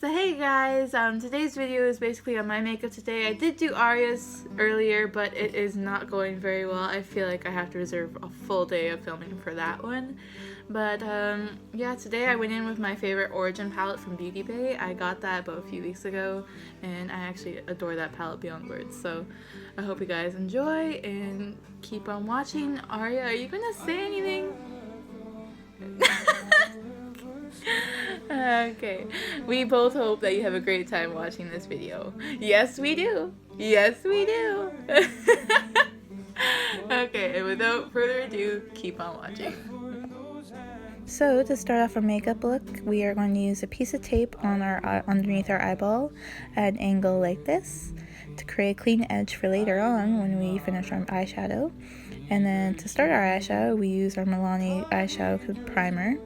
So hey guys, today's video is basically on my makeup today. I did do Arya's earlier, but it is not going very well. I feel like I have to reserve a full day of filming for that one. But yeah, today I went in with my favorite Origin palette from BeautyBay. I got that about a few weeks ago, and I actually adore that palette beyond words. So I hope you guys enjoy and keep on watching. Arya, are you gonna say anything? Okay, we both hope that you have a great time watching this video. Yes, we do. Yes, we do. Okay, and without further ado, keep on watching. So to start off our makeup look, we are going to use a piece of tape on our underneath our eyeball at an angle like this to create a clean edge for later on when we finish our eyeshadow. And then to start our eyeshadow, we use our Milani Eyeshadow Primer.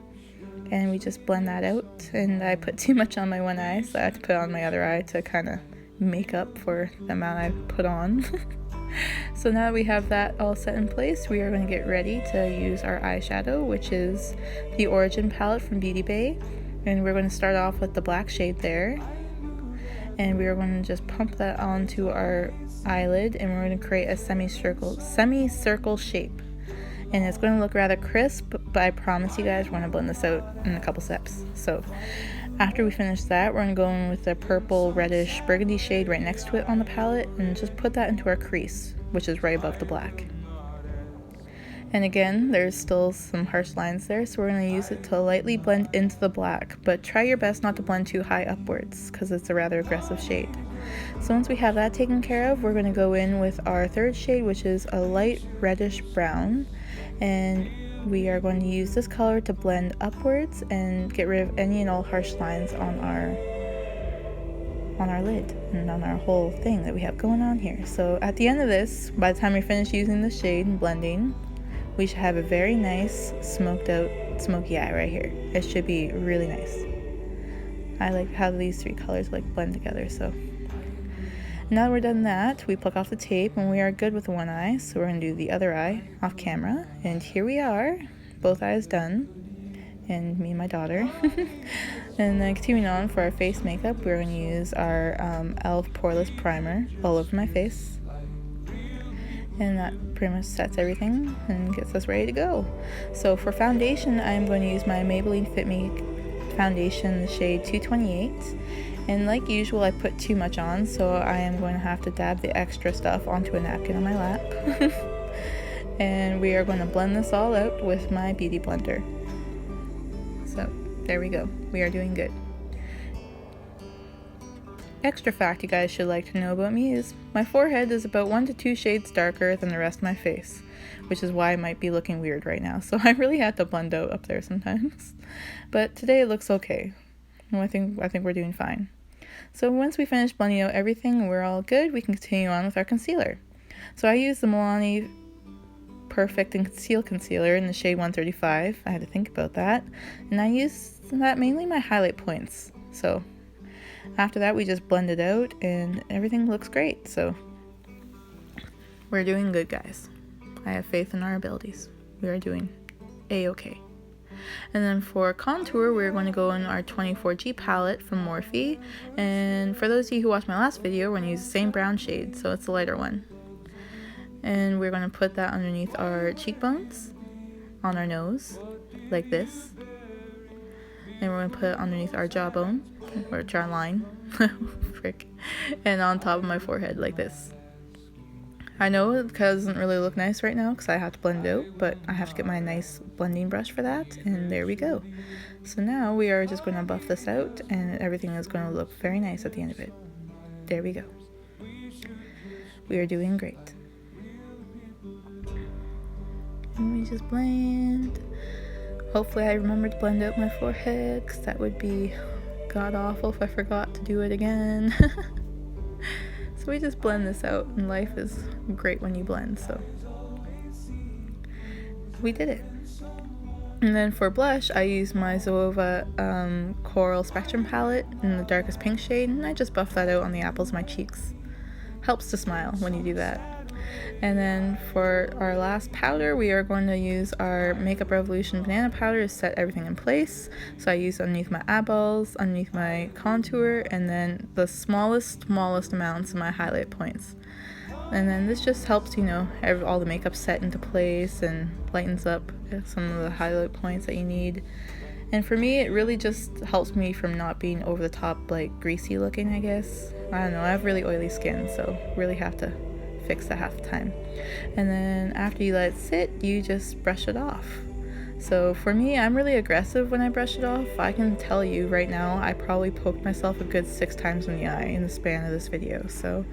And we just blend that out, and I put too much on my one eye, so I had to put on my other eye to kind of make up for the amount I put on. So now we have that all set in place, we are going to get ready to use our eyeshadow, which is the Origin palette from BeautyBay, and we're going to start off with the black shade there, and we are going to just pump that onto our eyelid, and we're going to create a semicircle shape. And it's going to look rather crisp, but I promise you guys we're going to blend this out in a couple steps. So after we finish that, we're going to go in with the purple reddish burgundy shade right next to it on the palette and just put that into our crease, which is right above the black. And again, there's still some harsh lines there, so we're going to use it to lightly blend into the black, but try your best not to blend too high upwards because it's a rather aggressive shade. So once we have that taken care of, we're going to go in with our third shade, which is a light reddish brown, and we are going to use this color to blend upwards and get rid of any and all harsh lines on our lid and on our whole thing that we have going on here. So at the end of this, by the time we finish using the shade and blending, we should have a very nice smoked out smoky eye right here. It should be really nice. I like how these three colors like blend together. So now that we're done that, we pluck off the tape and we are good with one eye. So we're going to do the other eye off camera. And here we are, both eyes done. And me and my daughter. And then continuing on for our face makeup, we're going to use our e.l.f. Poreless Primer all over my face. And that pretty much sets everything and gets us ready to go. So for foundation, I'm going to use my Maybelline FitMe foundation, the shade 228. And like usual, I put too much on, so I am going to have to dab the extra stuff onto a napkin on my lap. And we are going to blend this all out with my beauty blender. So there we go. We are doing good. Extra fact you guys should like to know about me is my forehead is about 1 to 2 shades darker than the rest of my face, which is why I might be looking weird right now. So I really had to blend out up there sometimes. But today it looks okay. I think we're doing fine. So once we finish blending out everything, we're all good. We can continue on with our concealer. So I use the Milani Perfect+Conceal Concealer in the shade 135. I had to think about that. And I use that mainly my highlight points. So after that, we just blend it out and everything looks great. So we're doing good, guys. I have faith in our abilities. We are doing a-okay. And then for contour, we're going to go in our 24G palette from Morphe. And for those of you who watched my last video, we're going to use the same brown shade, so it's the lighter one. And we're going to put that underneath our cheekbones, on our nose, like this. And we're going to put it underneath our jawbone, or jawline, frick, and on top of my forehead, like this. I know it doesn't really look nice right now because I have to blend it out, but I have to get my nice blending brush for that, and there we go. So now we are just going to buff this out, and everything is going to look very nice at the end of it. There we go. We are doing great. And we just blend. Hopefully I remember to blend out my forehead, because that would be god-awful if I forgot to do it again. So we just blend this out, and life is great when you blend, so we did it. And then for blush, I use my Zoeva Coral Spectrum palette in the darkest pink shade, and I just buff that out on the apples of my cheeks. Helps to smile when you do that. And then for our last powder, we are going to use our Makeup Revolution Banana Powder to set everything in place. So I use underneath my eyeballs, underneath my contour, and then the smallest amounts of my highlight points. And then this just helps, you know, all the makeup set into place and lightens up some of the highlight points that you need. And for me, it really just helps me from not being over the top, like, greasy looking, I guess. I don't know, I have really oily skin, so really have to fix that half the time. And then after you let it sit, you just brush it off. So for me, I'm really aggressive when I brush it off. I can tell you right now, I probably poked myself a good 6 times in the eye in the span of this video. So,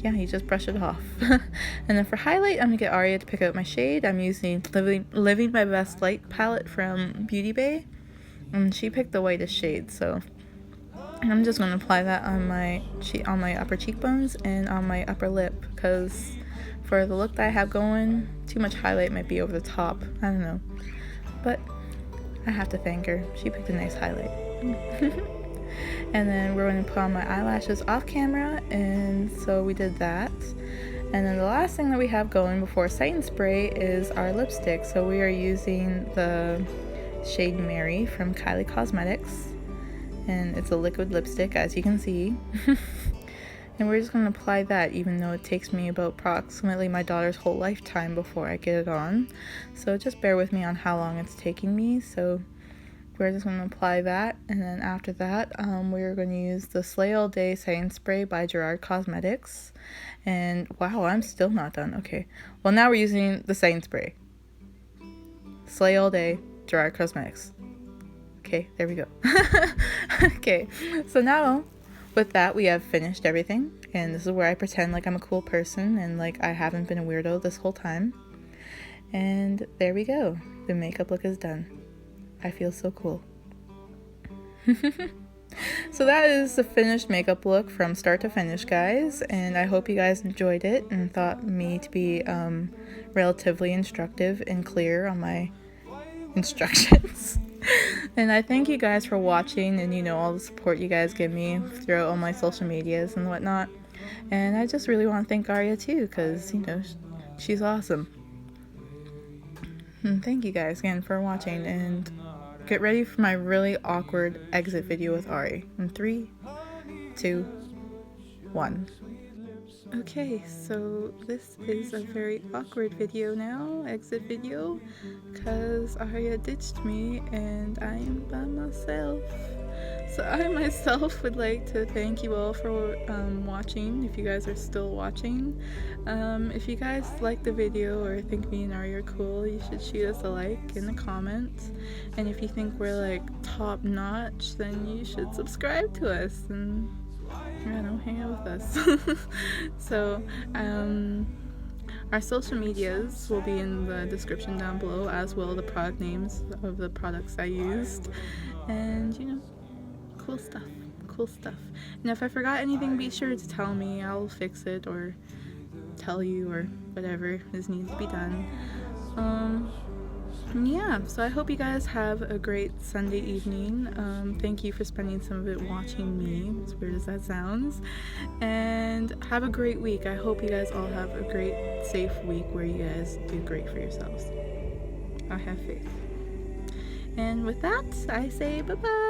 yeah, you just brush it off. And then for highlight, I'm gonna get Aria to pick out my shade. I'm using Living My Best Light palette from BeautyBay, and she picked the whitest shade. So I'm just gonna apply that on my upper cheekbones and on my upper lip, because for the look that I have going, too much highlight might be over the top. I don't know, but I have to thank her. She picked a nice highlight. And then we're going to put on my eyelashes off camera, and so we did that. And then the last thing that we have going before setting spray is our lipstick. So we are using the shade Mary from Callie Cosmetics, and it's a liquid lipstick, as you can see. And we're just going to apply that, even though it takes me about approximately my daughter's whole lifetime before I get it on. So just bear with me on how long it's taking me. So we're just going to apply that, and then after that, we're going to use the Slay All Day Setting Spray by Gerard Cosmetics. And wow, I'm still not done. Okay, well, now we're using the setting spray. Slay All Day, Gerard Cosmetics. Okay, there we go. Okay, so now with that, we have finished everything, and this is where I pretend like I'm a cool person and like I haven't been a weirdo this whole time. And there we go. The makeup look is done. I feel so cool. So that is the finished makeup look from start to finish, guys, and I hope you guys enjoyed it and thought me to be relatively instructive and clear on my instructions. And I thank you guys for watching, and you know, all the support you guys give me throughout all my social medias and whatnot. And I just really want to thank Aria too, because, you know, she's awesome. And thank you guys again for watching, and get ready for my really awkward exit video with Ari. In 3, 2, 1. Okay, so this is a very awkward video now, exit video, because Aria ditched me and I am by myself. So I myself would like to thank you all for watching, if you guys are still watching. If you guys like the video or think me and Aria are cool, you should shoot us a like in the comments. And if you think we're like top notch, then you should subscribe to us and, I don't know, hang out with us. So, our social medias will be in the description down below, as will the product names of the products I used. And, you know, cool stuff. And if I forgot anything, be sure to tell me. I'll fix it or tell you or whatever is needs to be done. Yeah, so I hope you guys have a great Sunday evening. Thank you for spending some of it watching me, as weird as that sounds. And have a great week. I hope you guys all have a great, safe week where you guys do great for yourselves. I have faith. And with that, I say bye-bye.